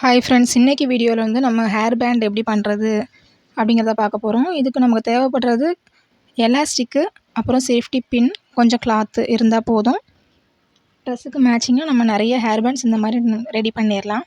Hi friends, இன்னைக்கு வீடியோவில் வந்து நம்ம ஹேர் பேண்ட் எப்படி பண்ணுறது அப்படிங்கிறத பார்க்க போகிறோம். இதுக்கு நமக்கு தேவைப்படுறது எலாஸ்டிக்கு, அப்புறம் சேஃப்டி பின், கொஞ்சம் கிளாத்து இருந்தால் போதும். ட்ரெஸ்ஸுக்கு மேட்சிங்காக நம்ம நிறைய ஹேர் பேண்ட்ஸ் இந்த மாதிரி ரெடி பண்ணிடலாம்.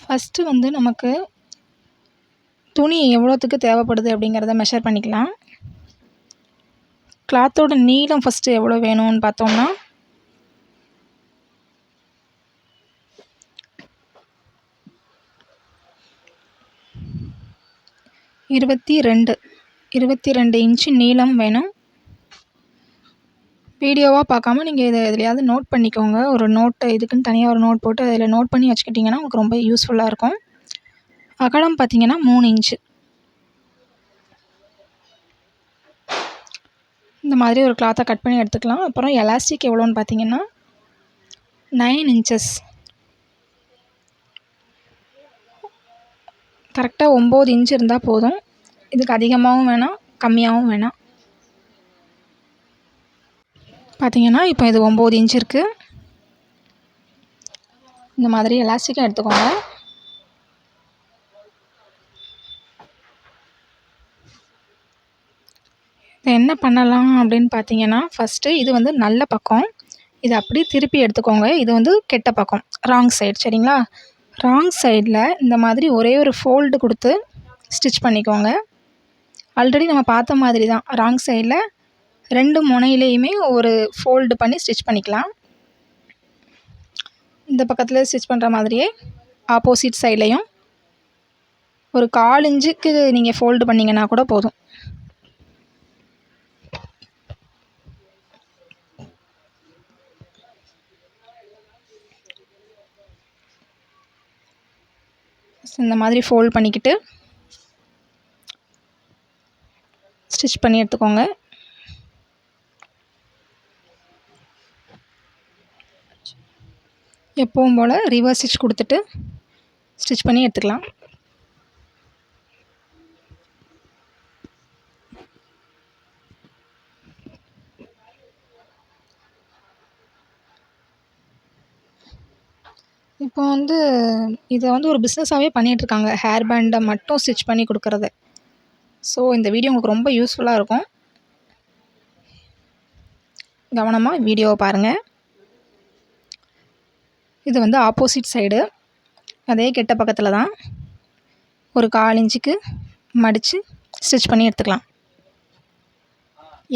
ஃபஸ்ட்டு வந்து நமக்கு துணி எவ்வளோத்துக்கு தேவைப்படுது அப்படிங்கிறத மெஷர் பண்ணிக்கலாம். கிளாத்தோட நீளம் ஃபஸ்ட்டு எவ்வளோ வேணும்னு பார்த்தோம்னா 22 இன்ச்சு நீளம் வேணும். வீடியோவாக பார்க்காம நீங்கள் இதை எதுலையாவது நோட் பண்ணிக்கோங்க. ஒரு நோட்டை இதுக்குன்னு தனியாக ஒரு நோட் போட்டு அதில் நோட் பண்ணி வச்சுக்கிட்டிங்கன்னா உங்களுக்கு ரொம்ப யூஸ்ஃபுல்லாக இருக்கும். அகலம் பார்த்திங்கன்னா 3 இன்ச்சு. இந்த மாதிரி ஒரு கிளாத்தை கட் பண்ணி எடுத்துக்கலாம். அப்புறம் எலாஸ்டிக் எவ்வளோன்னு பார்த்தீங்கன்னா 9 இன்ச்சஸ். கரெக்டாக 9 இன்ச் இருந்தால் போதும். இதுக்கு அதிகமாகவும் வேணாம், கம்மியாகவும் வேணாம். பார்த்தீங்கன்னா இப்போ இது 9 இன்ச் இருக்குது. இந்த மாதிரி எலாஸ்டிக்காக எடுத்துக்கோங்க. இதை என்ன பண்ணலாம் அப்படின்னு பார்த்தீங்கன்னா, ஃபஸ்ட்டு இது வந்து நல்ல பக்கம், இதை அப்படியே திருப்பி எடுத்துக்கோங்க. இது வந்து கெட்ட பக்கம், ராங் சைடு. சரிங்களா? ராங் சைடில் இந்த மாதிரி ஒரே ஒரு ஃபோல்டு கொடுத்து ஸ்டிச் பண்ணிக்கோங்க. ஆல்ரெடி நம்ம பார்த்த மாதிரி தான், ராங் சைடில் 2 முனையிலையுமே ஒரு ஃபோல்டு பண்ணி ஸ்டிச் பண்ணிக்கலாம். இந்த பக்கத்தில் ஸ்டிச் பண்ணுற மாதிரியே ஆப்போசிட் சைட்லேயும் ஒரு 1/4 இன்ச்சுக்கு நீங்கள் ஃபோல்டு பண்ணிங்கன்னா கூட போதும். இந்த மாதிரி ஃபோல்ட் பண்ணிக்கிட்டு ஸ்டிச் பண்ணி எடுத்துக்கோங்க. எப்பவும் போல் ரிவர்ஸ் ஸ்டிச் கொடுத்துட்டு ஸ்டிச் பண்ணி எடுத்துக்கலாம். இப்போ வந்து இதை வந்து ஒரு பிஸ்னஸாகவே பண்ணிகிட்ருக்காங்க, ஹேர் பேண்டை மட்டும் ஸ்டிச் பண்ணி கொடுக்குறது. ஸோ இந்த வீடியோ உங்களுக்கு ரொம்ப யூஸ்ஃபுல்லாக இருக்கும். கவனமாக வீடியோவை பாருங்கள். இது வந்து ஆப்போசிட் சைடு, அதே கெட்ட பக்கத்தில் தான் ஒரு 1/4 இன்ச்சுக்கு மடித்து ஸ்டிச் பண்ணி எடுத்துக்கலாம்.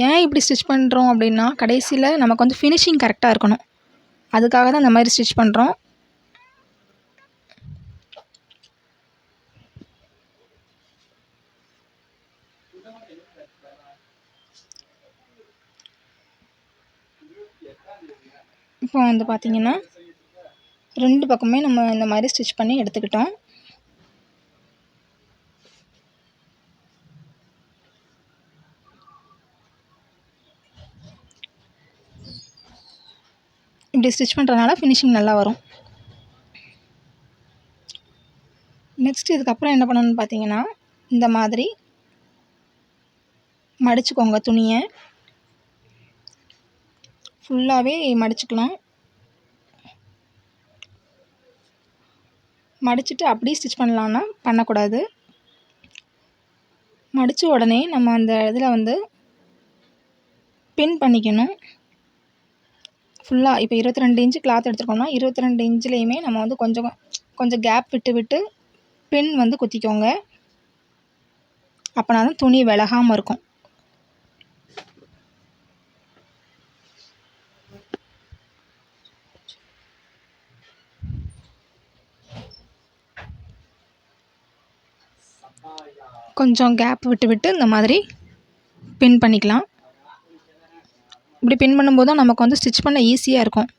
ஏன் இப்படி ஸ்டிச் பண்ணுறோம் அப்படின்னா, கடைசியில் நமக்கு வந்து ஃபினிஷிங் கரெக்டாக இருக்கணும். அதுக்காக தான் இந்த மாதிரி ஸ்டிச் பண்ணுறோம். இப்போ வந்து பார்த்திங்கன்னா 2 பக்கமே நம்ம இந்த மாதிரி ஸ்டிச் பண்ணி எடுத்துக்கிட்டோம். இப்படி ஸ்டிச் பண்ணுறதுனால ஃபினிஷிங் நல்லா வரும். நெக்ஸ்ட் இதுக்கப்புறம் என்ன பண்ணணும்னு பார்த்தீங்கன்னா, இந்த மாதிரி மடிச்சுக்கோங்க. துணியை ஃபுல்லாகவே மடிச்சுக்கலாம். மடிச்சுட்டு அப்படியே ஸ்டிச் பண்ணலான்னா பண்ணக்கூடாது. மடித்த உடனே நம்ம அந்த இதில் வந்து பின் பண்ணிக்கணும் ஃபுல்லாக. இப்போ 22 இன்ச்சு கிளாத் எடுத்துருக்கோம்னா 22 இன்ச்லேயுமே நம்ம வந்து கொஞ்சம் கேப் விட்டு விட்டு பின் வந்து குத்திக்கோங்க. அப்போனா தான் துணி விலகாமல் இருக்கும். கொஞ்சம் கேப் விட்டு விட்டு இந்த மாதிரி பின் பண்ணிக்கலாம். இப்படி பின் பண்ணும்போது தான் நமக்கு வந்து ஸ்டிச் பண்ண ஈஸியாக இருக்கும்.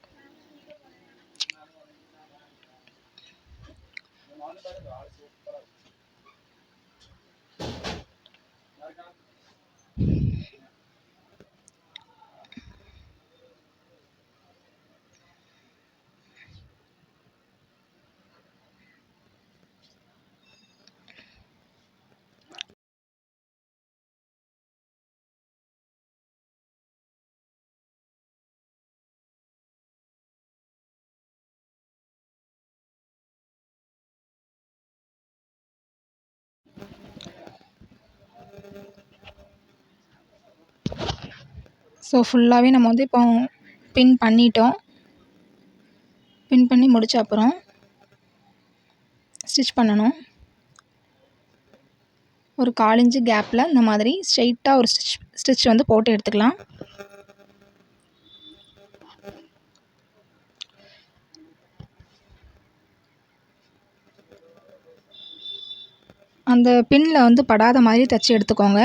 ஸோ ஃபுல்லாகவே நம்ம வந்து இப்போ பின் பண்ணிட்டோம். பின் பண்ணி முடிச்ச அப்புறம் ஸ்டிச் பண்ணணும். ஒரு 1/4 இன்ச்சு கேப்பில் இந்த மாதிரி ஸ்ட்ரெயிட்டாக ஒரு ஸ்டிச் வந்து போட்டு எடுத்துக்கலாம். அந்த பின்னில் வந்து படாத மாதிரி தைச்சி எடுத்துக்கோங்க.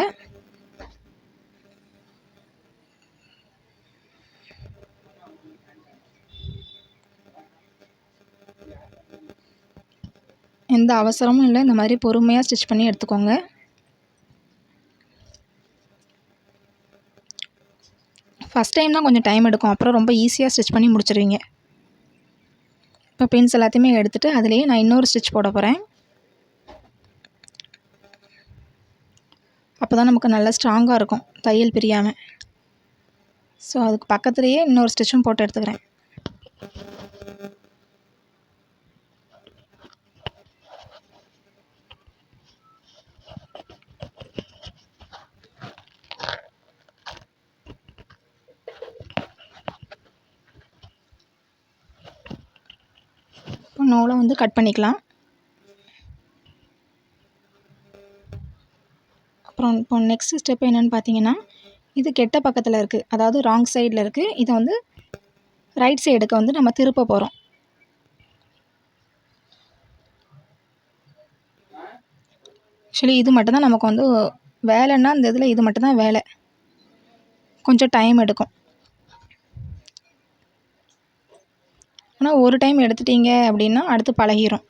எந்த அவசரமும் இல்லை. இந்த மாதிரி பொறுமையாக ஸ்டிச் பண்ணி எடுத்துக்கோங்க. ஃபஸ்ட் டைம் தான் கொஞ்சம் டைம் எடுக்கும். அப்புறம் ரொம்ப ஈஸியாக ஸ்டிச் பண்ணி முடிச்சிடுவீங்க. இப்போ பின்ஸ் எல்லாத்தையுமே எடுத்துகிட்டு அதிலேயே நான் இன்னொரு ஸ்டிச் போட போகிறேன். அப்போ தான் நமக்கு நல்லா ஸ்ட்ராங்காக இருக்கும் தையல் பிரியாமல். ஸோ அதுக்கு பக்கத்துலேயே இன்னொரு ஸ்டிச்சும் போட்டு எடுத்துக்கிறேன். இப்போ நூலை வந்து கட் பண்ணிக்கலாம். அப்புறம் இப்போ நெக்ஸ்ட் ஸ்டெப் என்னென்னு பார்த்தீங்கன்னா, இது கெட்ட பக்கத்தில் இருக்குது, அதாவது ராங் சைடில் இருக்குது. இதை வந்து ரைட் சைடுக்கு வந்து நம்ம திருப்ப போகிறோம். ஆக்சுவலி இது மட்டும் தான் நமக்கு வந்து வேலைன்னா இந்த இதில் இது மட்டும் தான் வேலை. கொஞ்சம் டைம் எடுக்கும். ஆனால் ஒரு டைம் எடுத்துட்டீங்க அப்படின்னா அடுத்து பழகிரும்.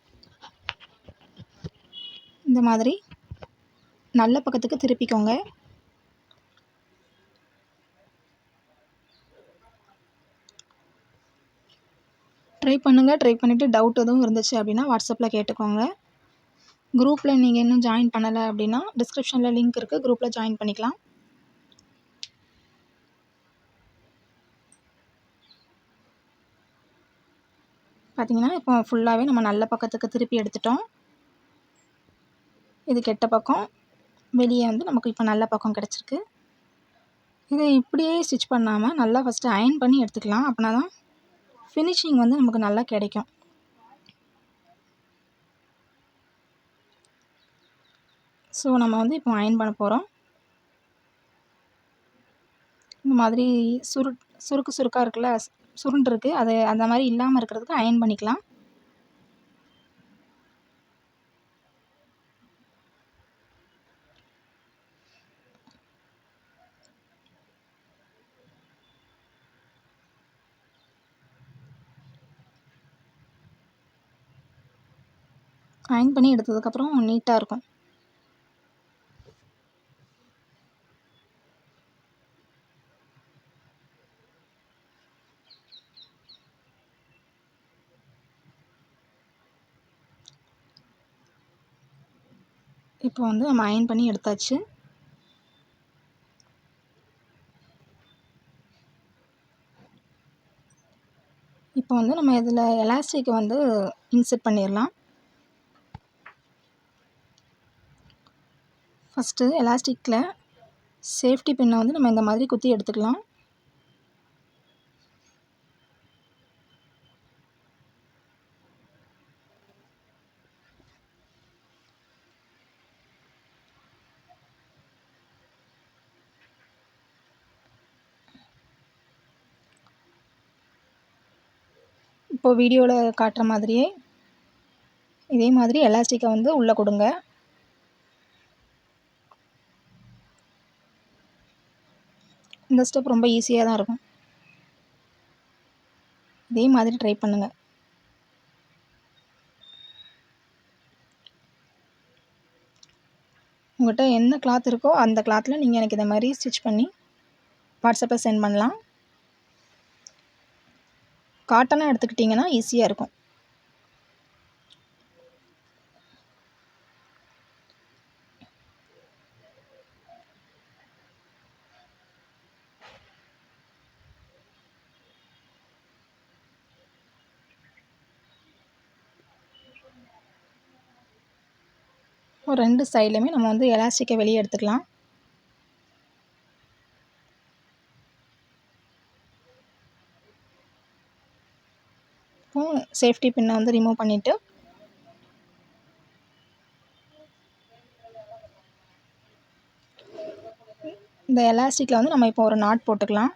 இந்த மாதிரி நல்ல பக்கத்துக்கு திருப்பிக்கோங்க. ட்ரை பண்ணுங்கள். ட்ரை பண்ணிவிட்டு டவுட் எதுவும் இருந்துச்சு அப்படின்னா வாட்ஸ்அப்பில் கேட்டுக்கோங்க. குரூப்பில் நீங்கள் இன்னும் ஜாயின் பண்ணலை அப்படின்னா டிஸ்கிரிப்ஷனில் லிங்க் இருக்குது, குரூப்பில் ஜாயின் பண்ணிக்கலாம். பார்த்தீங்கன்னா இப்போ ஃபுல்லாகவே நம்ம நல்ல பக்கத்துக்கு திருப்பி எடுத்துட்டோம். இது கெட்ட பக்கம், வெளியே வந்து நமக்கு இப்போ நல்ல பக்கம் கிடச்சிருக்கு. இதை இப்படியே ஸ்டிச் பண்ணாமல் நல்லா ஃபஸ்ட்டு அயர்ன் பண்ணி எடுத்துக்கலாம். அப்படின்னா தான் ஃபினிஷிங் வந்து நமக்கு நல்லா கிடைக்கும். ஸோ நம்ம வந்து இப்போ அயர்ன் பண்ண போகிறோம். இந்த மாதிரி சுருக்காக இருக்குல்ல, சுருண்டு இருக்குது, அது அந்த மாதிரி இல்லாமல் இருக்கிறதுக்கு அயர்ன் பண்ணிக்கலாம். அயர்ன் பண்ணி எடுத்ததுக்கப்புறம் நீட்டாக இருக்கும். இப்போ வந்து நம்ம அயர்ன் பண்ணி எடுத்தாச்சு. இப்போ வந்து நம்ம இதில் எலாஸ்டிக் வந்து இன்சர்ட் பண்ணிடலாம். ஃபஸ்ட்டு எலாஸ்டிக்கில் சேஃப்டி பின்னை வந்து நம்ம இந்த மாதிரி குத்தி எடுத்துக்கலாம். இப்போ வீடியோவில் காட்டுற மாதிரியே இதே மாதிரி எலாஸ்டிக்கை வந்து உள்ளே கொடுங்க. இந்த ஸ்டெப் ரொம்ப ஈஸியாக தான் இருக்கும். இதே மாதிரி ட்ரை பண்ணுங்கள். உங்கள்கிட்ட என்ன கிளாத் இருக்கோ அந்த கிளாத்தில் நீங்கள் எனக்கு இதை மாதிரி ஸ்டிச் பண்ணி வாட்ஸ்அப்பில் சென்ட் பண்ணலாம். காட்டனாக எடுத்துக்கிட்டிங்கன்னா ஈஸியாக இருக்கும். ஒரு 2 சைட்லையுமே நம்ம வந்து எலாஸ்டிக்கை வெளியே எடுத்துக்கலாம். சேஃப்டி பின்னை வந்து ரிமூவ் பண்ணிவிட்டு இந்த எலாஸ்டிக்கில் வந்து நம்ம இப்போ ஒரு நாட் போட்டுக்கலாம்.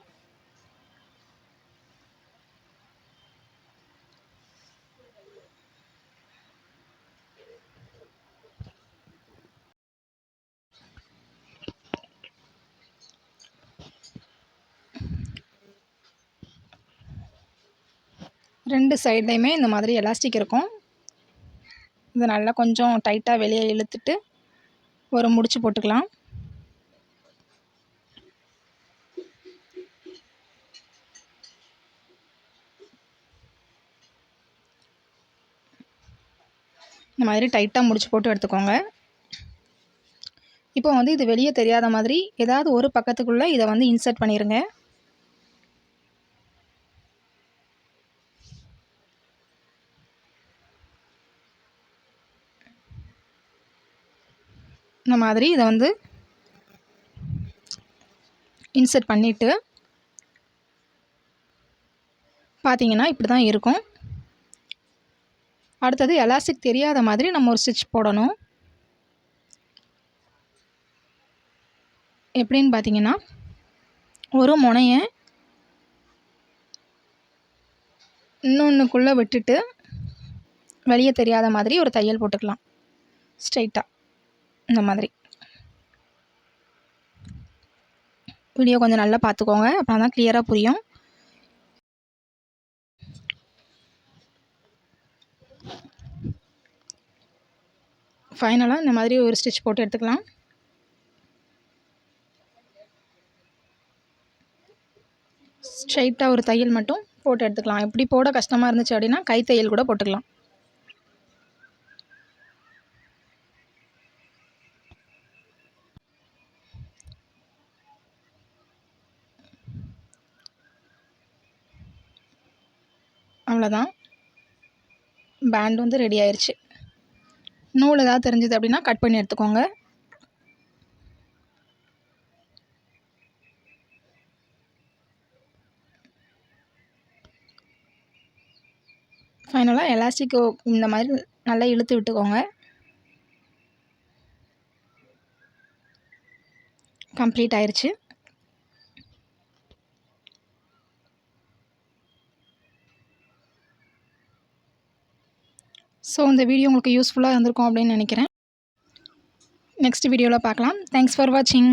ரெண்டு சைட்லேயுமே இந்த மாதிரி எலாஸ்டிக் இருக்கும். இதை நல்லா கொஞ்சம் டைட்டாக வெளியே இழுத்துட்டு ஒரு முடிச்சு போட்டுக்கலாம். இந்த மாதிரி டைட்டாக முடிச்சு போட்டு எடுத்துக்கோங்க. இப்போ வந்து இது வெளியே தெரியாத மாதிரி ஏதாவது ஒரு பக்கத்துக்குள்ளே இதை வந்து இன்சர்ட் பண்ணிடுங்க. இந்த மாதிரி இதை வந்து இன்சர்ட் பண்ணிவிட்டு பார்த்தீங்கன்னா இப்படி தான் இருக்கும். அடுத்தது எலாஸ்டிக் தெரியாத மாதிரி நம்ம ஒரு ஸ்டிச் போடணும். எப்படின்னு பார்த்தீங்கன்னா ஒரு முனையை இன்னொன்றுக்குள்ளே விட்டுட்டு வெளியே தெரியாத மாதிரி ஒரு தையல் போட்டுக்கலாம் ஸ்ட்ரைட்டாக. இந்த மாதிரி வீடியோ கொஞ்சம் நல்லா பார்த்துக்கோங்க, அப்போ தான் கிளியராக புரியும். ஃபைனலாக இந்த மாதிரி ஒரு ஸ்டிச் போட்டு எடுத்துக்கலாம். ஸ்ட்ரைட்டாக ஒரு தையல் மட்டும் போட்டு எடுத்துக்கலாம். எப்படி போட கஷ்டமாக இருந்துச்சு அப்படின்னா கை தையல் கூட போட்டுக்கலாம். அவ்வளோதான், பேண்ட் வந்து ரெடி ஆயிடுச்சு. நூல் ஏதாவது தெரிஞ்சுது அப்படின்னா கட் பண்ணி எடுத்துக்கோங்க. ஃபைனலாக எலாஸ்டிக் இந்த மாதிரி நல்லா இழுத்து விட்டுக்கோங்க. கம்ப்ளீட் ஆயிடுச்சு. ஸோ இந்த வீடியோ உங்களுக்கு யூஸ்ஃபுல்லாக இருந்திருக்கும் அப்படின்னு நினைக்கிறேன். நெக்ஸ்ட் வீடியோவில் பார்க்கலாம். தேங்க்ஸ் ஃபார் வாட்சிங்.